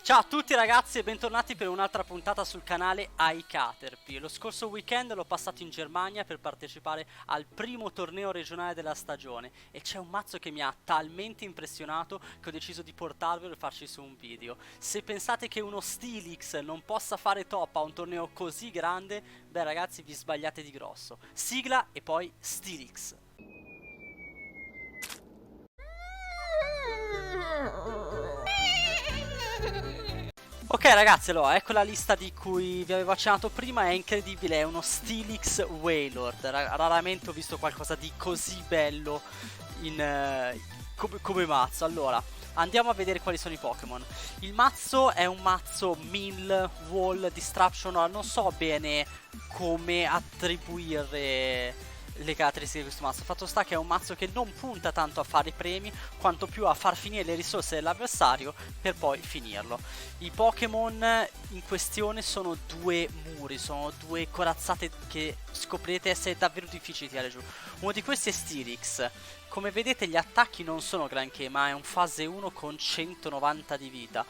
Ciao a tutti ragazzi e bentornati per un'altra puntata sul canale iCaterpie. Lo scorso weekend l'ho passato in Germania per partecipare al primo torneo regionale della stagione e c'è un mazzo che mi ha talmente impressionato che ho deciso di portarvelo e farci su un video. Se pensate che uno Steelix non possa fare top a un torneo così grande, beh ragazzi vi sbagliate di grosso. Sigla e poi Steelix. Ok ragazzi, allora ecco la lista di cui vi avevo accennato prima, è incredibile, è uno Steelix Wailord. Raramente ho visto qualcosa di così bello come mazzo. Allora, andiamo a vedere quali sono i Pokémon. Il mazzo è un mazzo Mill Wall Disruption. Non so bene come attribuire le caratteristiche di questo mazzo. Fatto sta che è un mazzo che non punta tanto a fare premi quanto più a far finire le risorse dell'avversario per poi finirlo. I Pokémon in questione sono due muri, sono due corazzate che scoprirete essere davvero difficili di tirare giù. Uno di questi è Steelix. Come vedete gli attacchi non sono granché, ma è un fase 1 con 190 di vita.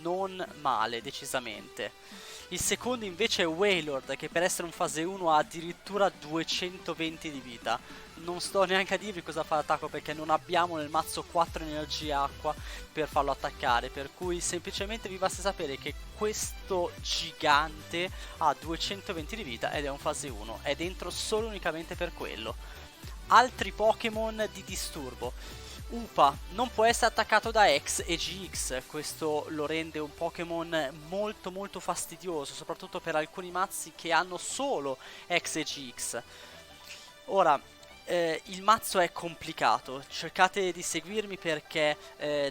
Non male, decisamente. Il secondo invece è Wailord, che per essere un fase 1 ha addirittura 220 di vita. Non sto neanche a dirvi cosa fa l'attacco perché non abbiamo nel mazzo 4 energie acqua per farlo attaccare, per cui semplicemente vi basta sapere che questo gigante ha 220 di vita ed è un fase 1, è dentro solo unicamente per quello. Altri Pokémon di disturbo. Upa non può essere attaccato da X e GX, questo lo rende un Pokémon molto fastidioso, soprattutto per alcuni mazzi che hanno solo X e GX. Ora, il mazzo è complicato, cercate di seguirmi perché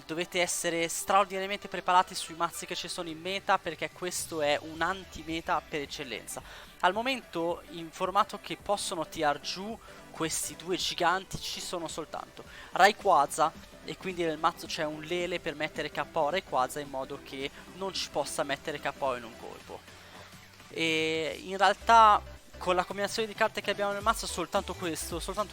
dovete essere straordinariamente preparati sui mazzi che ci sono in meta, perché questo è un anti-meta per eccellenza. Al momento, in formato che possono tirar giù questi due giganti ci sono soltanto Rayquaza, e quindi nel mazzo c'è un Lele per mettere KO a Rayquaza in modo che non ci possa mettere KO in un colpo. E in realtà con la combinazione di carte che abbiamo nel mazzo soltanto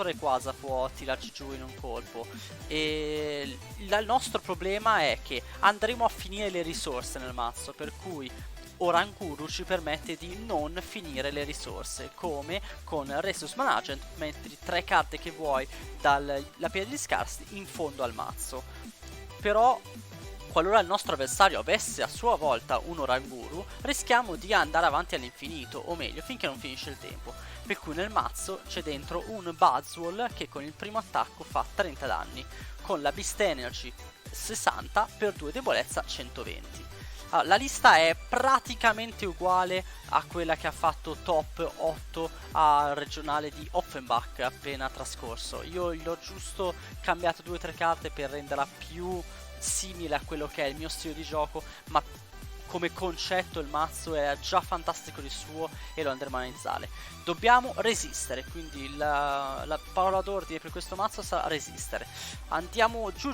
Rayquaza può tirarci giù in un colpo. E il nostro problema è che andremo a finire le risorse nel mazzo, per cui Oranguru ci permette di non finire le risorse, come con Resource Management metti 3 carte che vuoi dalla pietra di scarsi in fondo al mazzo. Però qualora il nostro avversario avesse a sua volta un Oranguru, rischiamo di andare avanti all'infinito, o meglio finché non finisce il tempo, per cui nel mazzo c'è dentro un Buzzwole che con il primo attacco fa 30 danni, con la Beast Energy 60 per 2 debolezza 120. Allora, la lista è praticamente uguale a quella che ha fatto top 8 al regionale di Offenbach appena trascorso. Io gli ho giusto cambiato 2 o 3 carte per renderla più simile a quello che è il mio stile di gioco, ma come concetto il mazzo era già fantastico di suo e lo andremo a analizzare. Dobbiamo resistere, quindi la parola d'ordine per questo mazzo sarà resistere. Andiamo giù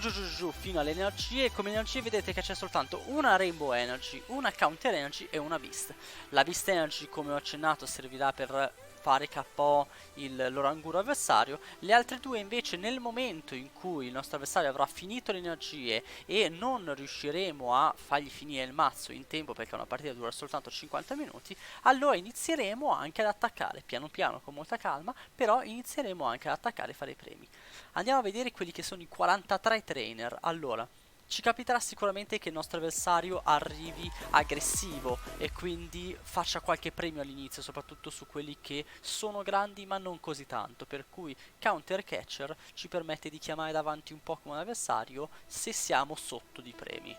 fino alle energie. Come energie vedete che c'è soltanto una Rainbow Energy, una Counter Energy e una Beast. La Beast Energy, come ho accennato, servirà per fare KO l'Oranguru avversario. Le altre due invece, nel momento in cui il nostro avversario avrà finito le energie e non riusciremo a fargli finire il mazzo in tempo perché una partita dura soltanto 50 minuti, allora inizieremo anche ad attaccare piano piano con molta calma, però inizieremo anche ad attaccare e fare i premi. Andiamo a vedere quelli che sono i 43 trainer. Allora, ci capiterà sicuramente che il nostro avversario arrivi aggressivo e quindi faccia qualche premio all'inizio, soprattutto su quelli che sono grandi ma non così tanto, per cui Counter Catcher ci permette di chiamare davanti un Pokémon avversario se siamo sotto di premi.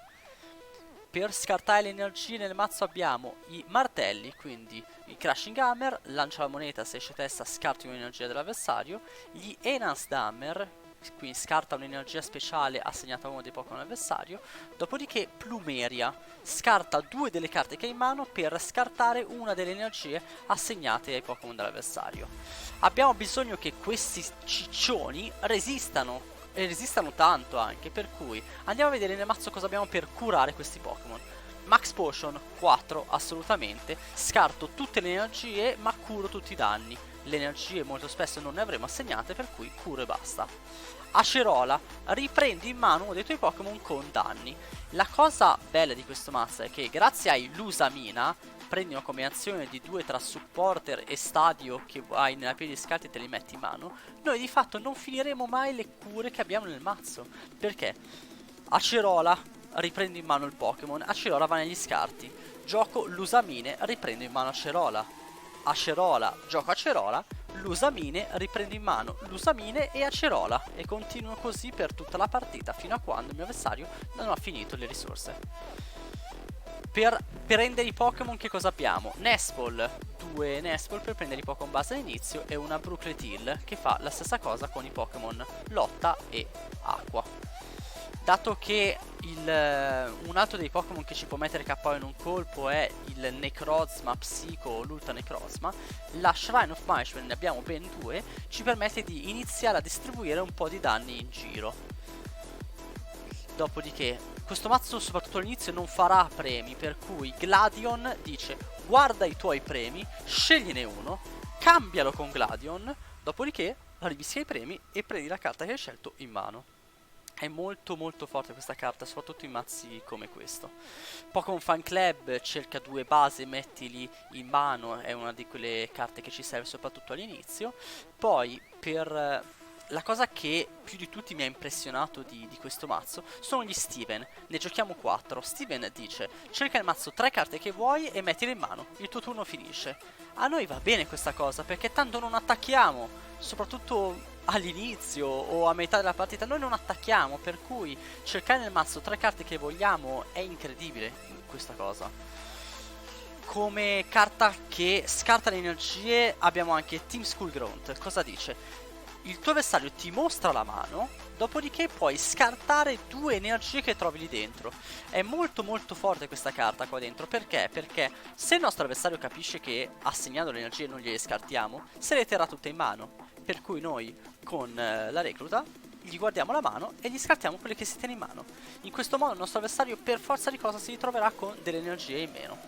Per scartare le energie nel mazzo abbiamo i martelli, quindi il Crashing Hammer, lancia la moneta, se esce testa scarti un'energia dell'avversario, gli Enhanced Hammer, quindi scarta un'energia speciale assegnata a uno dei Pokémon avversario, dopodiché Plumeria, scarta 2 delle carte che ha in mano per scartare una delle energie assegnate ai Pokémon dell'avversario. Abbiamo bisogno che questi ciccioni resistano, e resistano tanto anche, per cui andiamo a vedere nel mazzo cosa abbiamo per curare questi Pokémon. Max Potion 4 assolutamente, scarto tutte le energie ma curo tutti i danni. Le energie molto spesso non ne avremo assegnate, per cui curo e basta. Acerola, riprendi in mano uno dei tuoi Pokémon con danni. La cosa bella di questo mazzo è che grazie ai Lusamina prendi una combinazione di due tra supporter e stadio che hai nella pila di scarti e te li metti in mano. Noi di fatto non finiremo mai le cure che abbiamo nel mazzo. Perché? Acerola, riprendo in mano il Pokémon, Acerola va negli scarti. Gioco Lusamine, riprendo in mano Acerola. Acerola, gioco Acerola, Lusamine, riprendo in mano Lusamine e Acerola. E continuo così per tutta la partita fino a quando il mio avversario non ha finito le risorse. Per prendere i Pokémon che cosa abbiamo? Nespol, 2 Nespol per prendere i Pokémon base all'inizio e una Brooklet che fa la stessa cosa con i Pokémon Lotta e Acqua. Dato che un altro dei Pokémon che ci può mettere KO in un colpo è il Necrozma Psico o l'Ultra Necrozma, la Shrine of Management, ne abbiamo ben 2, ci permette di iniziare a distribuire un po' di danni in giro. Dopodiché, questo mazzo soprattutto all'inizio non farà premi, per cui Gladion dice guarda i tuoi premi, scegliene uno, cambialo con Gladion, dopodiché rivisca i premi e prendi la carta che hai scelto in mano. È molto molto forte questa carta, soprattutto in mazzi come questo. Pokémon Fan Club, cerca 2 base, mettili in mano, è una di quelle carte che ci serve soprattutto all'inizio. Poi per la cosa che più di tutti mi ha impressionato di questo mazzo sono gli Steven. Ne giochiamo 4. Steven dice cerca nel mazzo 3 carte che vuoi e mettile in mano, il tuo turno finisce. A noi va bene questa cosa perché tanto non attacchiamo, soprattutto all'inizio o a metà della partita noi non attacchiamo, per cui cercare nel mazzo 3 carte che vogliamo è incredibile questa cosa. Come carta che scarta le energie abbiamo anche Team School Grunt. Cosa dice? Il tuo avversario ti mostra la mano, dopodiché puoi scartare 2 energie che trovi lì dentro. È molto molto forte questa carta qua dentro. Perché? Perché se il nostro avversario capisce che assegnando le energie non gliele scartiamo, se le terrà tutte in mano. Per cui noi con la recluta gli guardiamo la mano e gli scartiamo quelle che si tiene in mano. In questo modo il nostro avversario per forza di cosa si ritroverà con delle energie in meno.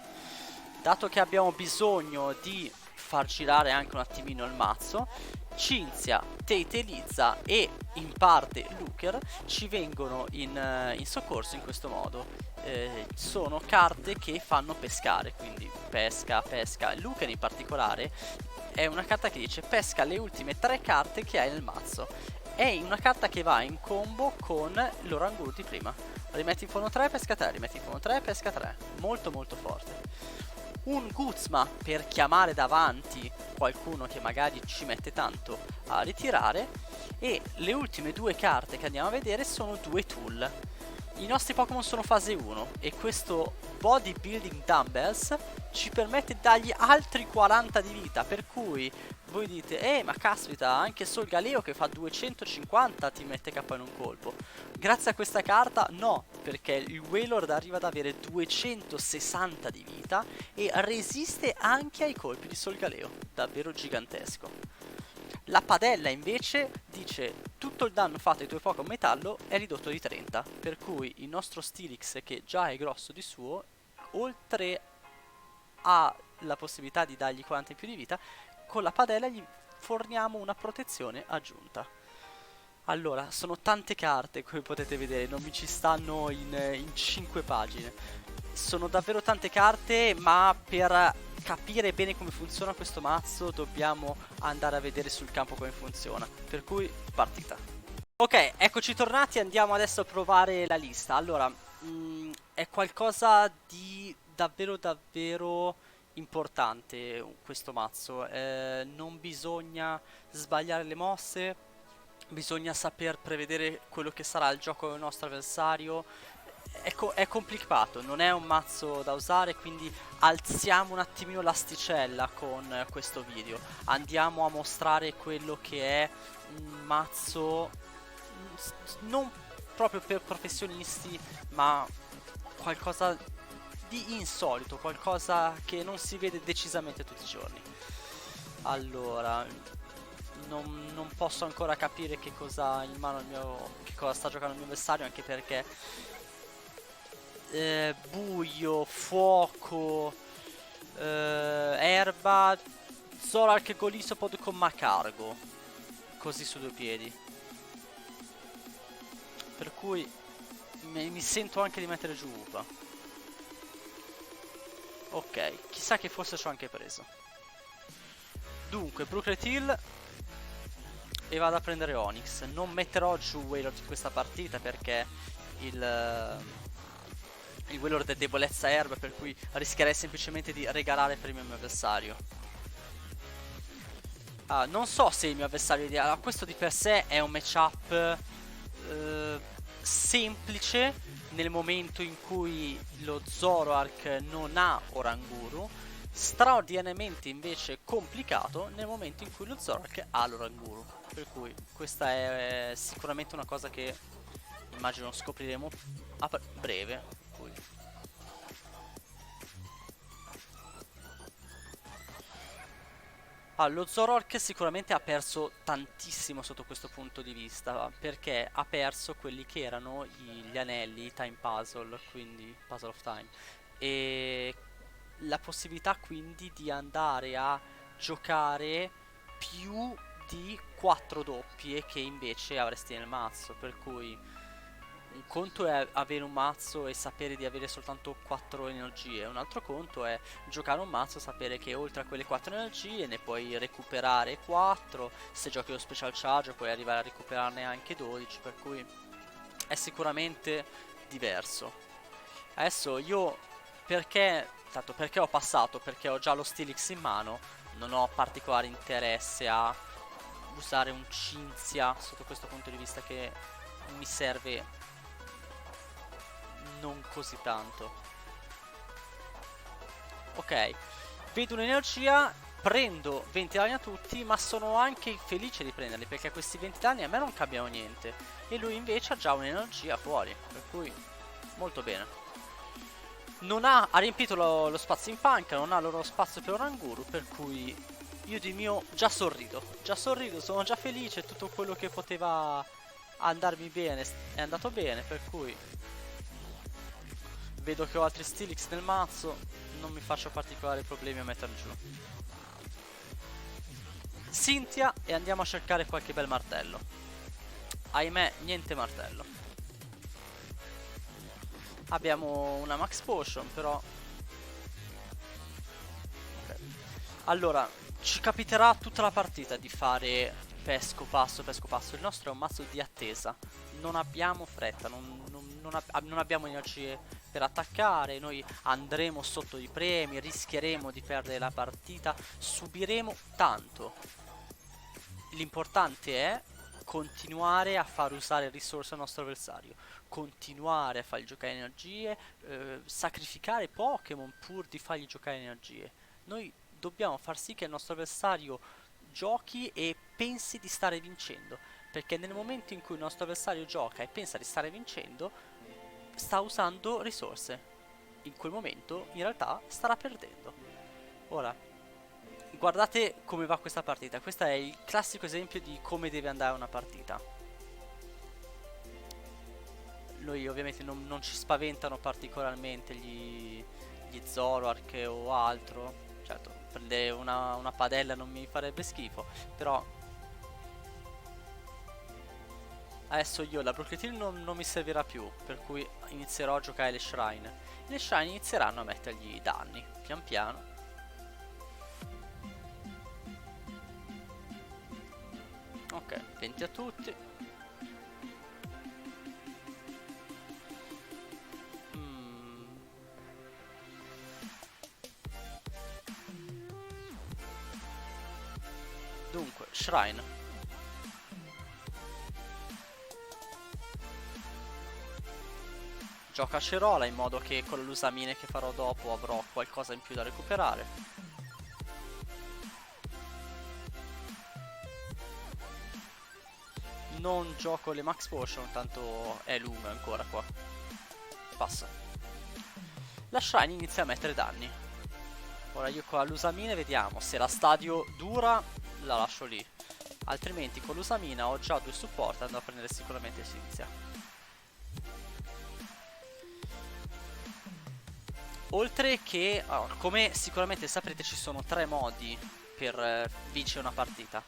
Dato che abbiamo bisogno di far girare anche un attimino il mazzo, Cinzia, Tate Elizza e in parte Luker ci vengono in soccorso in questo modo. Sono carte che fanno pescare, quindi pesca, pesca. Luker in particolare è una carta che dice pesca le ultime 3 carte che hai nel mazzo. È una carta che va in combo con l'Oranguru di prima. Rimetti in fondo 3, pesca 3, rimetti in fondo 3, pesca 3. Molto molto forte. Un Guzma per chiamare davanti qualcuno che magari ci mette tanto a ritirare. E le ultime 2 carte che andiamo a vedere sono 2 tool. I nostri Pokémon sono fase 1 e questo Bodybuilding Dumbbells ci permette di dargli altri 40 di vita, per cui voi dite ma caspita, anche Solgaleo che fa 250 ti mette KO in un colpo. Grazie a questa carta no, perché il Wailord arriva ad avere 260 di vita e resiste anche ai colpi di Solgaleo, davvero gigantesco. La padella invece dice tutto il danno fatto ai tuoi Pokémon metallo è ridotto di 30, per cui il nostro Steelix, che già è grosso di suo, oltre alla possibilità di dargli 40 in più di vita, con la padella gli forniamo una protezione aggiunta. Allora, sono tante carte, come potete vedere, non mi ci stanno in 5 pagine. Sono davvero tante carte, ma per capire bene come funziona questo mazzo dobbiamo andare a vedere sul campo come funziona. Per cui, partita. Ok, eccoci tornati, andiamo adesso a provare la lista. Allora, è qualcosa di davvero davvero importante questo mazzo. Non bisogna sbagliare le mosse, bisogna saper prevedere quello che sarà il gioco del nostro avversario. È complicato, non è un mazzo da usare, quindi alziamo un attimino l'asticella con questo video. Andiamo a mostrare quello che è un mazzo non proprio per professionisti, ma qualcosa di insolito, qualcosa che non si vede decisamente tutti i giorni. Allora, non posso ancora capire che cosa ha in mano che cosa sta giocando il mio avversario, anche perché buio, fuoco, erba, Zorak Golisopod con Macargo, così su 2 piedi. Per cui mi sento anche di mettere giù Upa. Ok, chissà che forse ci ho anche preso. Dunque, Brooklet Hill e vado a prendere Onyx. Non metterò giù Wailord in questa partita perché il Wailord è debolezza erba, per cui rischierei semplicemente di regalare prima il mio avversario. Non so se il mio avversario ideale. Questo di per sé è un matchup semplice nel momento in cui lo Zoroark non ha Oranguru, straordinariamente invece complicato nel momento in cui lo Zoroark ha l'Oranguru. Per cui questa è sicuramente una cosa che immagino scopriremo a breve. Lo Zoroark sicuramente ha perso tantissimo sotto questo punto di vista, perché ha perso quelli che erano gli anelli, i Time Puzzle, quindi Puzzle of Time, e la possibilità quindi di andare a giocare più di 4 doppie che invece avresti nel mazzo, per cui un conto è avere un mazzo e sapere di avere soltanto 4 energie, un altro conto è giocare un mazzo e sapere che oltre a quelle 4 energie ne puoi recuperare 4, se giochi lo special charge puoi arrivare a recuperarne anche 12, per cui è sicuramente diverso. Adesso io tanto perché ho passato, perché ho già lo Steelix in mano, non ho particolare interesse a usare un Cinzia sotto questo punto di vista, che mi serve non così tanto. Ok, vedo un'energia, prendo 20 danni a tutti, ma sono anche felice di prenderli perché questi 20 danni a me non cambiano niente e lui invece ha già un'energia fuori, per cui molto bene. Ha riempito lo spazio in panca, non ha loro spazio per Oranguru, per cui io di mio già sorrido, sono già felice, tutto quello che poteva andarmi bene è andato bene, per cui vedo che ho altri Steelix nel mazzo, non mi faccio particolari problemi a metterli giù. Cynthia e andiamo a cercare qualche bel martello. Ahimè, niente martello. Abbiamo una Max Potion, però. Okay. Allora, ci capiterà tutta la partita di fare pesco passo. Il nostro è un mazzo di attesa. Non abbiamo fretta, non abbiamo energie per attaccare. Noi andremo sotto i premi, rischieremo di perdere la partita, subiremo tanto. L'importante è continuare a far usare risorse al nostro avversario, continuare a fargli giocare energie, sacrificare Pokémon pur di fargli giocare energie. Noi dobbiamo far sì che il nostro avversario giochi e pensi di stare vincendo, perché nel momento in cui il nostro avversario gioca e pensa di stare vincendo, sta usando risorse. In quel momento in realtà starà perdendo. Ora, guardate come va questa partita. Questo è il classico esempio di come deve andare una partita. Noi ovviamente non ci spaventano particolarmente gli Zoroark o altro. Certo, prendere una padella non mi farebbe schifo, però adesso io la Brooklet Hill non mi servirà più, per cui inizierò a giocare le Shrine. Le Shrine inizieranno a mettergli danni, pian piano. Ok, 20 a tutti. Dunque, Shrine. Gioca Cerola in modo che con le lusamine che farò dopo avrò qualcosa in più da recuperare. Non gioco le Max Potion, tanto è lume ancora qua. Passa. La Shrine inizia a mettere danni. Ora io con la lusamine vediamo se la stadio dura, la lascio lì. Altrimenti con l'usamina ho già 2 support, andrò a prendere sicuramente Cynthia. Oltre che, allora, come sicuramente saprete, ci sono 3 modi per vincere una partita: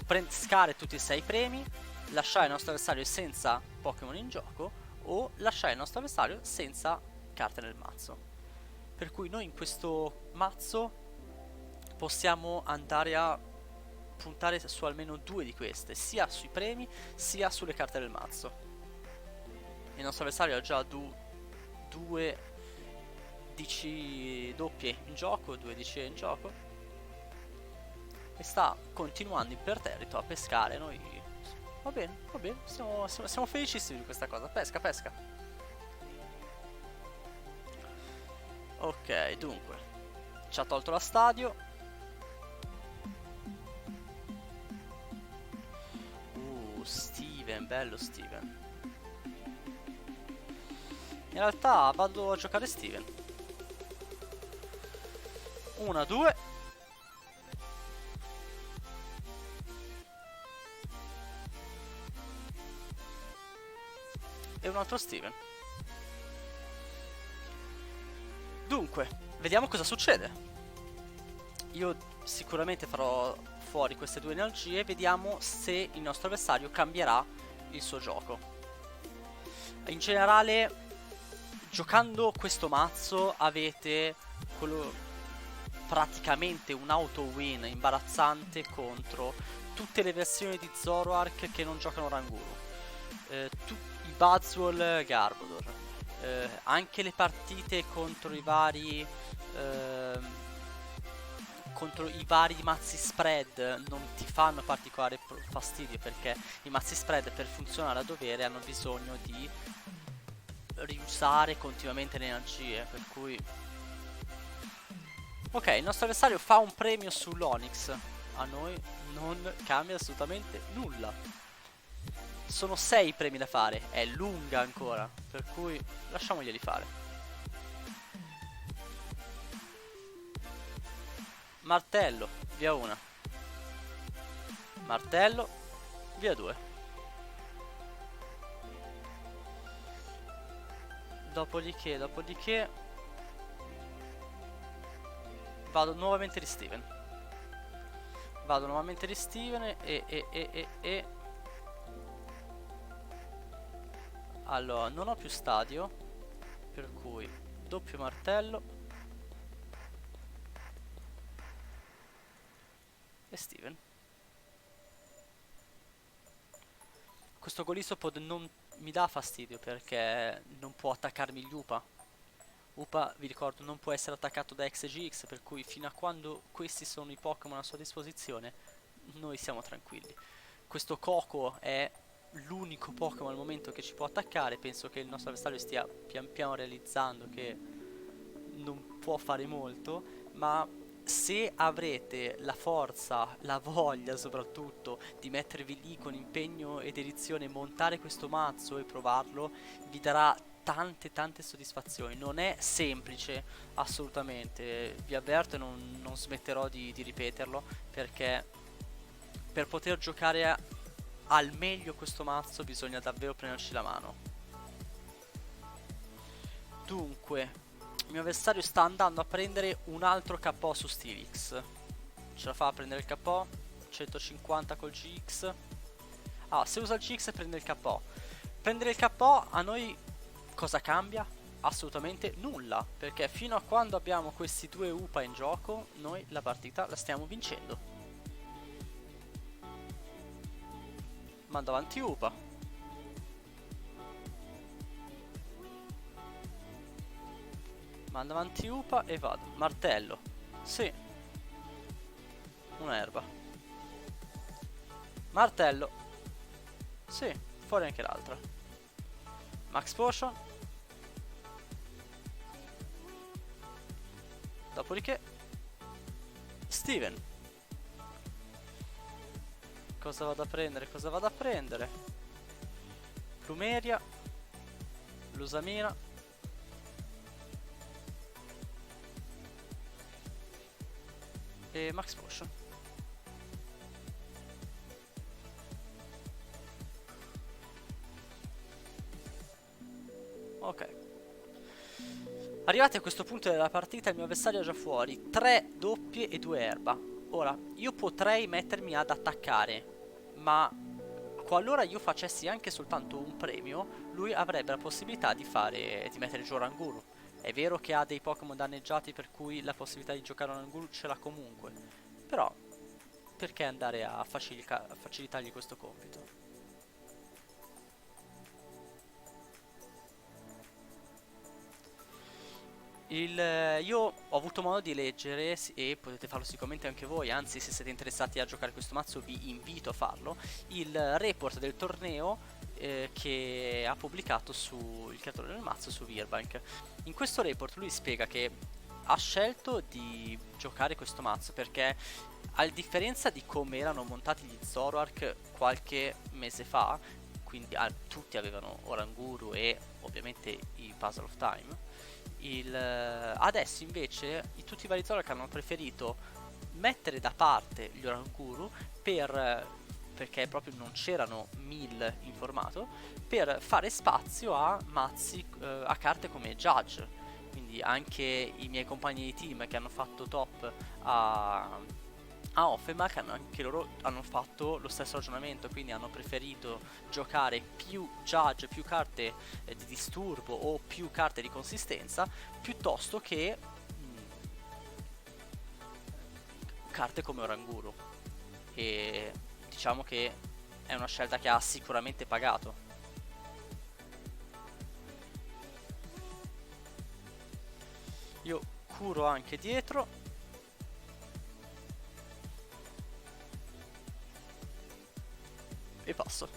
pescare tutti i 6 premi, lasciare il nostro avversario senza Pokémon in gioco o lasciare il nostro avversario senza carte nel mazzo. Per cui noi in questo mazzo possiamo andare a puntare su almeno due di queste, sia sui premi sia sulle carte del mazzo. Il nostro avversario ha già due DC doppie in gioco, due DC in gioco, e sta continuando imperterrito a pescare. Noi va bene, siamo felicissimi di questa cosa. Pesca, pesca. Ok, dunque ci ha tolto la stadio. Steven, bello Steven. In realtà vado a giocare Steven. 1, 2. E un altro Steven. Dunque, vediamo cosa succede. Io sicuramente farò fuori queste due energie e vediamo se il nostro avversario cambierà il suo gioco. In generale, giocando questo mazzo avete praticamente un auto win imbarazzante contro tutte le versioni di Zoroark che non giocano Ranguru, i Buzzwole Garbodor, anche le partite contro i vari mazzi spread non ti fanno particolare fastidio, perché i mazzi spread per funzionare a dovere hanno bisogno di riusare continuamente le energie, per cui ok, il nostro avversario fa un premio sull'Onix, a noi non cambia assolutamente nulla. Sono 6 premi da fare, è lunga ancora, per cui lasciamoglieli fare. Martello, via 1. Martello, via 2. Dopodiché vado nuovamente di Steven. E allora, non ho più stadio, per cui doppio martello e Steven. Questo Golisopod non mi dà fastidio perché non può attaccarmi gli Upa. Upa, vi ricordo, non può essere attaccato da X e GX, per cui fino a quando questi sono i Pokémon a sua disposizione noi siamo tranquilli. Questo Coco è l'unico Pokémon al momento che ci può attaccare. Penso che il nostro avversario stia pian piano realizzando che non può fare molto, ma se avrete la forza, la voglia soprattutto di mettervi lì con impegno ed edizione, montare questo mazzo e provarlo, vi darà tante soddisfazioni. Non è semplice, assolutamente, vi avverto e non smetterò di ripeterlo, perché per poter giocare al meglio questo mazzo bisogna davvero prenderci la mano. Dunque, il mio avversario sta andando a prendere un altro KO su Steelix. Ce la fa a prendere il KO? 150 col GX. Ah, se usa il GX prende il KO. Prendere il KO a noi cosa cambia? Assolutamente nulla, perché fino a quando abbiamo questi due UPA in gioco noi la partita la stiamo vincendo. Mando avanti UPA. Mando avanti UPA e vado. Martello. Sì. Un'erba. Martello. Sì. Fuori anche l'altra. Max Potion. Dopodiché Steven. Cosa vado a prendere? Cosa vado a prendere? Plumeria. Lusamina. E Max Potion. Ok. Arrivati a questo punto della partita il mio avversario è già fuori 3 doppie e 2 erba. Ora, io potrei mettermi ad attaccare, ma qualora io facessi anche soltanto un premio, lui avrebbe la possibilità di mettere giù Oranguru. È vero che ha dei Pokémon danneggiati per cui la possibilità di giocare Oranguru ce l'ha comunque, però perché andare a facilitargli questo compito? Io ho avuto modo di leggere, e potete farlo sicuramente anche voi, anzi se siete interessati a giocare questo mazzo vi invito a farlo, il report del torneo che ha pubblicato il creatore del mazzo su Virbank. In questo report lui spiega che ha scelto di giocare questo mazzo perché, a differenza di come erano montati gli Zoroark qualche mese fa, quindi tutti avevano Oranguru e ovviamente i Puzzle of Time, adesso invece tutti i vari Zoroark hanno preferito mettere da parte gli Oranguru perché proprio non c'erano 1000 in formato, per fare spazio a mazzi, a carte come Judge. Quindi anche i miei compagni di team che hanno fatto top a Offenbach, anche loro hanno fatto lo stesso ragionamento, quindi hanno preferito giocare più Judge, più carte di disturbo o più carte di consistenza, piuttosto che carte come Oranguru. E diciamo che è una scelta che ha sicuramente pagato. Io curo anche dietro. E passo.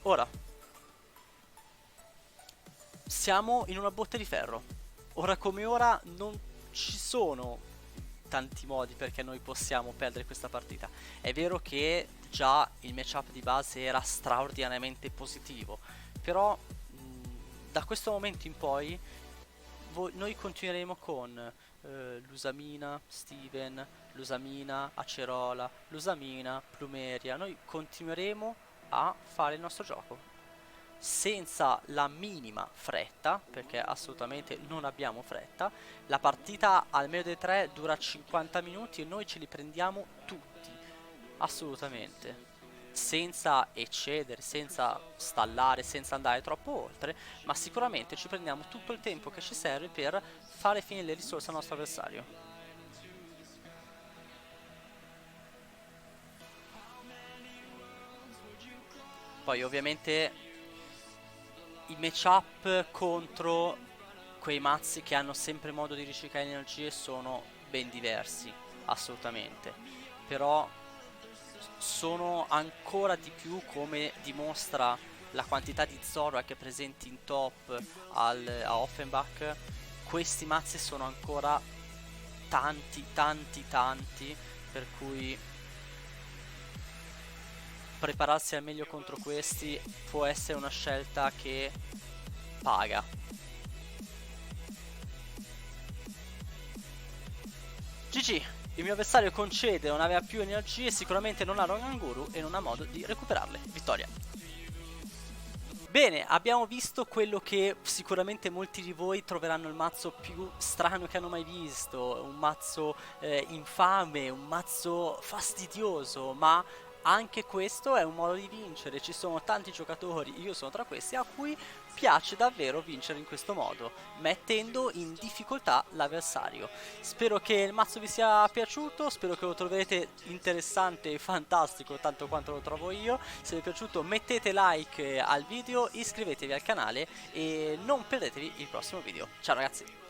Ora siamo in una botte di ferro. Ora come ora non ci sono tanti modi perché noi possiamo perdere questa partita. È vero che già il matchup di base era straordinariamente positivo, però da questo momento in poi noi continueremo con Lusamina, Steven, Lusamina, Acerola, Lusamina, Plumeria. Noi continueremo a fare il nostro gioco senza la minima fretta, perché assolutamente non abbiamo fretta. La partita al meglio dei tre dura 50 minuti e noi ce li prendiamo tutti, assolutamente, senza eccedere, senza stallare, senza andare troppo oltre, ma sicuramente ci prendiamo tutto il tempo che ci serve per fare finire le risorse al nostro avversario. Poi ovviamente i matchup contro quei mazzi che hanno sempre modo di riciclare energie sono ben diversi, assolutamente, però sono ancora di più, come dimostra la quantità di Zoroark presenti in top a Offenbach. Questi mazzi sono ancora tanti, tanti, tanti, per cui prepararsi al meglio contro questi può essere una scelta che paga. GG, il mio avversario concede, non aveva più energie, sicuramente non ha Oranguru e non ha modo di recuperarle. Vittoria. Bene, abbiamo visto quello che sicuramente molti di voi troveranno il mazzo più strano che hanno mai visto, un mazzo infame, un mazzo fastidioso, ma anche questo è un modo di vincere. Ci sono tanti giocatori, io sono tra questi, a cui piace davvero vincere in questo modo, mettendo in difficoltà l'avversario. Spero che il mazzo vi sia piaciuto, spero che lo troverete interessante e fantastico tanto quanto lo trovo io. Se vi è piaciuto mettete like al video, iscrivetevi al canale e non perdetevi il prossimo video. Ciao ragazzi!